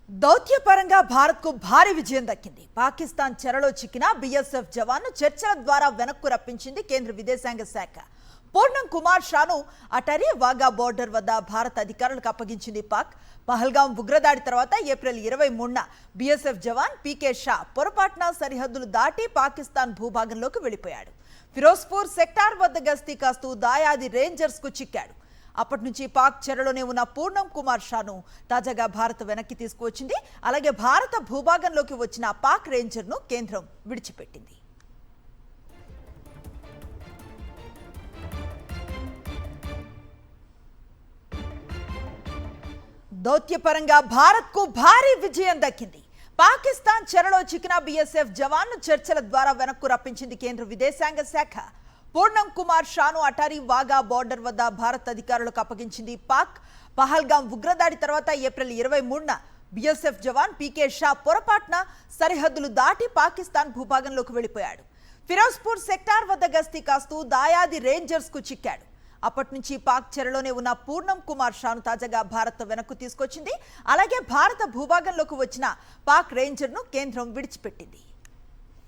దౌత్యపరంగా భారత్కు భారీ విజయం దక్కింది. పాకిస్తాన్ చెరలో చిక్కిన బీఎస్ఎఫ్ జవాన్ను చర్చల ద్వారా వెనక్కు రప్పించింది కేంద్ర విదేశాంగ శాఖ. పూర్ణం కుమార్ షాను అటరీ వాఘా బోర్డర్ వద్ద భారత అధికారులకు అప్పగించింది పాక్. పహల్గాం ఉగ్రదాడి తర్వాత ఏప్రిల్ 23న బీఎస్ఎఫ్ జవాన్ పీకే షా పొరపాటున సరిహద్దులు దాటి పాకిస్తాన్ భూభాగంలోకి వెళ్లిపోయాడు. ఫిరోజ్పూర్ సెక్టార్ వద్ద గస్తీ కాస్తూ దాయాది రేంజర్స్ కు చిక్కాడు. అప్పటి నుంచి పాక్ చెరలోనే ఉన్న పూర్ణం కుమార్ షాను తాజాగా భారత్ వెనక్కి తీసుకువచ్చింది. అలాగే భారత భూభాగంలోకి వచ్చిన పాక్ రేంజర్ను కేంద్రం విడిచిపెట్టింది. దౌత్యపరంగా భారత్కు భారీ విజయం దక్కింది. పాకిస్తాన్ చెరలో చిక్కిన బీఎస్ఎఫ్ జవాన్ను చర్చల ద్వారా వెనక్కు రప్పించింది కేంద్ర విదేశాంగ శాఖ. పూర్ణం కుమార్ షాను అటారీ వాఘా బోర్డర్ వద్ద భారత్ అధికారులకు అప్పగించింది పాక్. పహల్గాం ఉగ్రదాడి తర్వాత ఏప్రిల్ 23న బీఎస్ఎఫ్ జవాన్ పీకే షా పొరపాటున సరిహద్దులు దాటి పాకిస్తాన్ భూభాగంలోకి వెళ్లిపోయాడు. ఫిరోజ్పూర్ సెక్టార్ వద్ద గస్తీ కాస్తూ దాయాది రేంజర్స్ కు చిక్కాడు. అప్పటి నుంచి పాక్ చెరలోనే ఉన్న పూర్ణం కుమార్ షాను తాజాగా భారత్ వెనక్కు తీసుకొచ్చింది. అలాగే భారత భూభాగంలోకి వచ్చిన పాక్ రేంజర్ను కేంద్రం విడిచిపెట్టింది.